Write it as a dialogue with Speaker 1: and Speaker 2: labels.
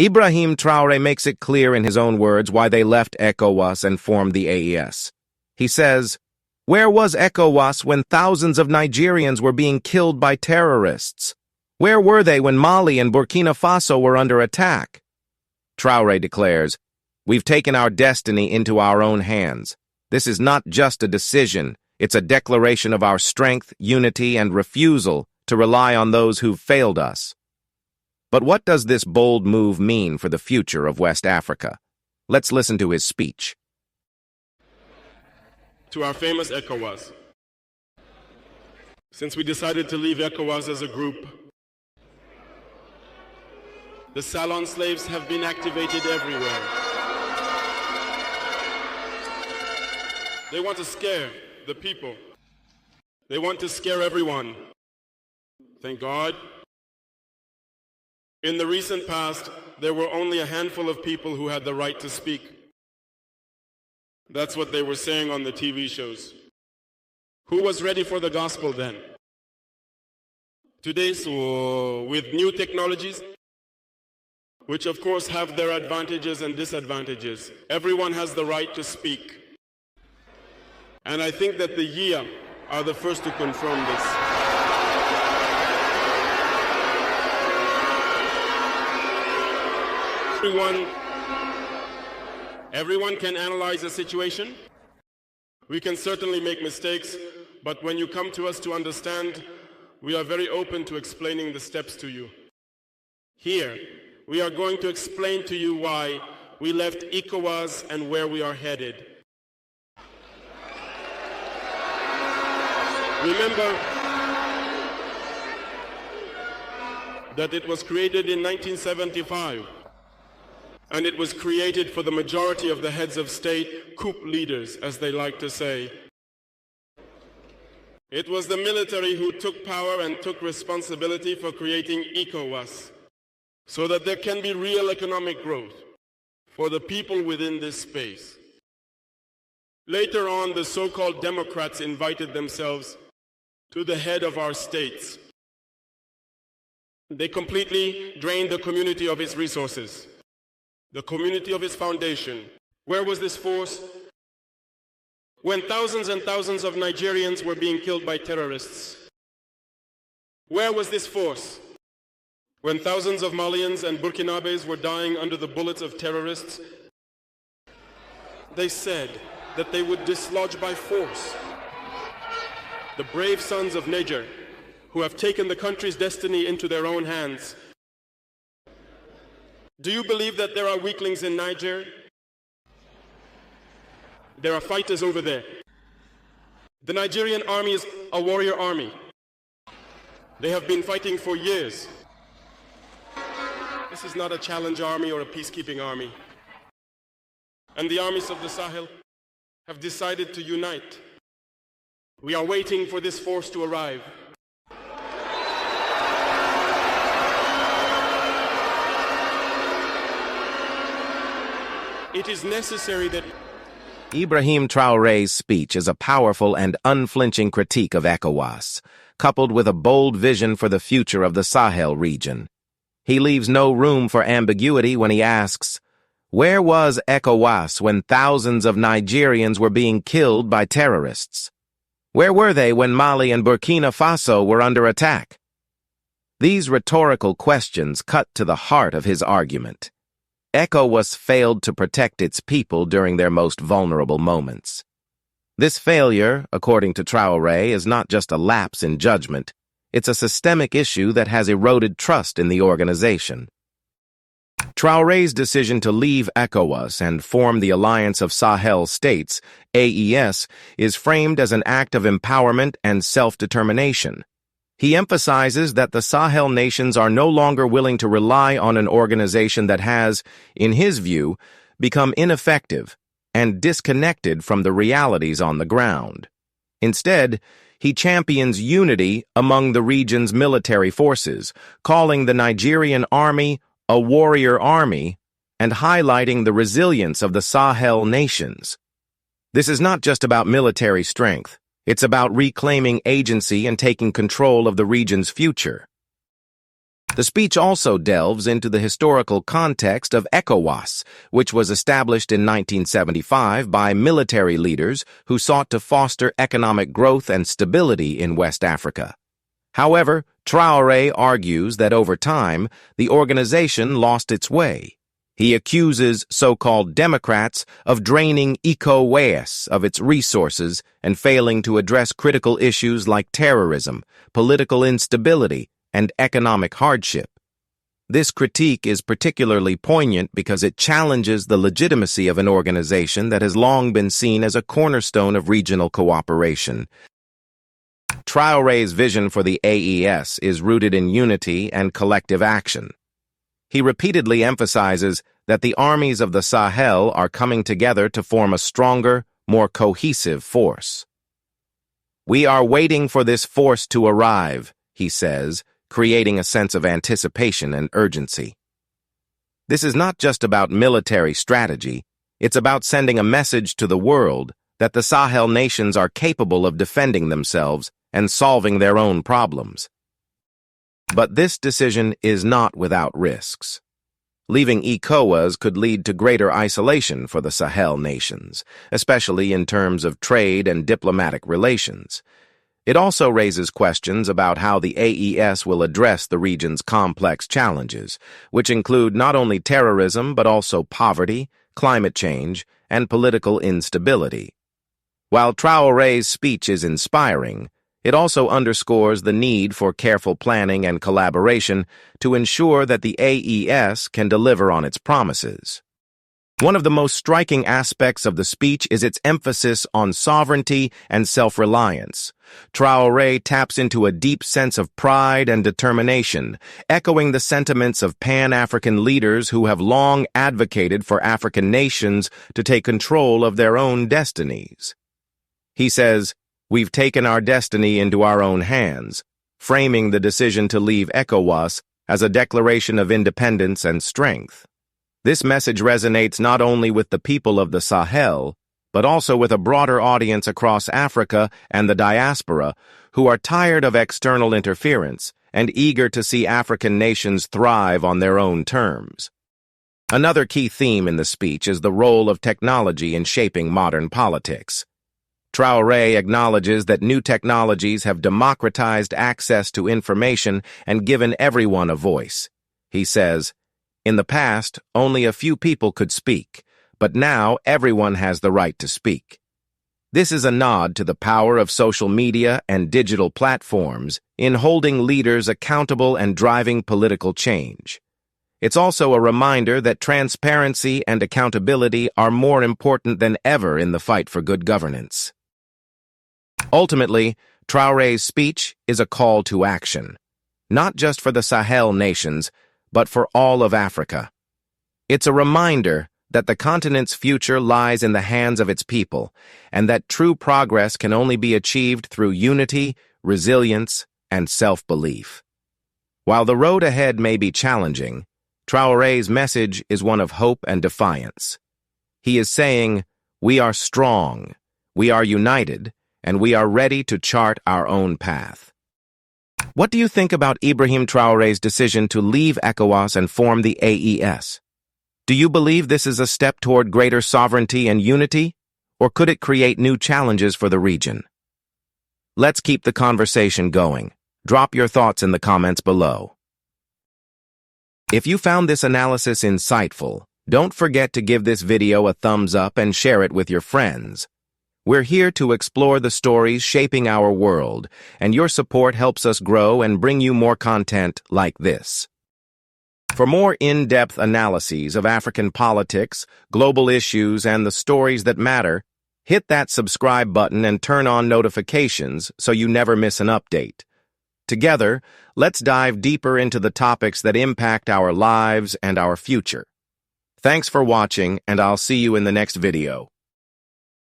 Speaker 1: Ibrahim Traoré makes it clear in his own words why they left ECOWAS and formed the AES. He says, "Where was ECOWAS when thousands of Nigerians were being killed by terrorists? Where were they when Mali and Burkina Faso were under attack?" Traoré declares, "We've taken our destiny into our own hands. This is not just a decision, it's a declaration of our strength, unity, and refusal to rely on those who've failed us." But what does this bold move mean for the future of West Africa? Let's listen to his speech.
Speaker 2: To our famous ECOWAS. Since we decided to leave ECOWAS as a group, the Salon slaves have been activated everywhere. They want to scare the people. They want to scare everyone. Thank God. In the recent past, there were only a handful of people who had the right to speak. That's what they were saying on the TV shows. Who was ready for the gospel then? Today, so with new technologies, which of course have their advantages and disadvantages, everyone has the right to speak. And I think that the YIA are the first to confirm this. Everyone can analyze a situation. We can certainly make mistakes, but when you come to us to understand, we are very open to explaining the steps to you. Here, we are going to explain to you why we left ECOWAS and where we are headed. Remember that it was created in 1975. And it was created for the majority of the heads of state, coup leaders, as they like to say. It was the military who took power and took responsibility for creating ECOWAS, so that there can be real economic growth for the people within this space. Later on, the so-called Democrats invited themselves to the head of our states. They completely drained the community of its resources, the community of its foundation. Where was this force? When thousands and thousands of Nigerians were being killed by terrorists. Where was this force? When thousands of Malians and Burkinabes were dying under the bullets of terrorists. They said that they would dislodge by force the brave sons of Niger, who have taken the country's destiny into their own hands. Do you believe that there are weaklings in Niger? There are fighters over there. The Nigerian army is a warrior army. They have been fighting for years. This is not a challenge army or a peacekeeping army. And the armies of the Sahel have decided to unite. We are waiting for this force to arrive. It is necessary that
Speaker 1: Ibrahim Traoré's speech is a powerful and unflinching critique of ECOWAS, coupled with a bold vision for the future of the Sahel region. He leaves no room for ambiguity when he asks, "Where was ECOWAS when thousands of Nigerians were being killed by terrorists? Where were they when Mali and Burkina Faso were under attack?" These rhetorical questions cut to the heart of his argument. ECOWAS failed to protect its people during their most vulnerable moments. This failure, according to Traoré, is not just a lapse in judgment. It's a systemic issue that has eroded trust in the organization. Traoré's decision to leave ECOWAS and form the Alliance of Sahel States, AES, is framed as an act of empowerment and self-determination. He emphasizes that the Sahel nations are no longer willing to rely on an organization that has, in his view, become ineffective and disconnected from the realities on the ground. Instead, he champions unity among the region's military forces, calling the Nigerian army a warrior army and highlighting the resilience of the Sahel nations. This is not just about military strength. It's about reclaiming agency and taking control of the region's future. The speech also delves into the historical context of ECOWAS, which was established in 1975 by military leaders who sought to foster economic growth and stability in West Africa. However, Traoré argues that over time, the organization lost its way. He accuses so-called Democrats of draining ECOWAS of its resources and failing to address critical issues like terrorism, political instability, and economic hardship. This critique is particularly poignant because it challenges the legitimacy of an organization that has long been seen as a cornerstone of regional cooperation. Traoré's vision for the AES is rooted in unity and collective action. He repeatedly emphasizes that the armies of the Sahel are coming together to form a stronger, more cohesive force. "We are waiting for this force to arrive," he says, creating a sense of anticipation and urgency. This is not just about military strategy, it's about sending a message to the world that the Sahel nations are capable of defending themselves and solving their own problems. But this decision is not without risks. Leaving ECOWAS could lead to greater isolation for the Sahel nations, especially in terms of trade and diplomatic relations. It also raises questions about how the AES will address the region's complex challenges, which include not only terrorism but also poverty, climate change, and political instability. While Traoré's speech is inspiring, it also underscores the need for careful planning and collaboration to ensure that the AES can deliver on its promises. One of the most striking aspects of the speech is its emphasis on sovereignty and self-reliance. Traoré taps into a deep sense of pride and determination, echoing the sentiments of Pan-African leaders who have long advocated for African nations to take control of their own destinies. He says, "We've taken our destiny into our own hands," framing the decision to leave ECOWAS as a declaration of independence and strength. This message resonates not only with the people of the Sahel, but also with a broader audience across Africa and the diaspora who are tired of external interference and eager to see African nations thrive on their own terms. Another key theme in the speech is the role of technology in shaping modern politics. Traoré acknowledges that new technologies have democratized access to information and given everyone a voice. He says, "In the past, only a few people could speak, but now everyone has the right to speak." This is a nod to the power of social media and digital platforms in holding leaders accountable and driving political change. It's also a reminder that transparency and accountability are more important than ever in the fight for good governance. Ultimately, Traoré's speech is a call to action, not just for the Sahel nations, but for all of Africa. It's a reminder that the continent's future lies in the hands of its people, and that true progress can only be achieved through unity, resilience, and self-belief. While the road ahead may be challenging, Traoré's message is one of hope and defiance. He is saying, "We are strong, we are united, and we are ready to chart our own path." What do you think about Ibrahim Traoré's decision to leave ECOWAS and form the AES? Do you believe this is a step toward greater sovereignty and unity, or could it create new challenges for the region? Let's keep the conversation going. Drop your thoughts in the comments below. If you found this analysis insightful, don't forget to give this video a thumbs up and share it with your friends. We're here to explore the stories shaping our world, and your support helps us grow and bring you more content like this. For more in-depth analyses of African politics, global issues, and the stories that matter, hit that subscribe button and turn on notifications so you never miss an update. Together, let's dive deeper into the topics that impact our lives and our future. Thanks for watching, and I'll see you in the next video.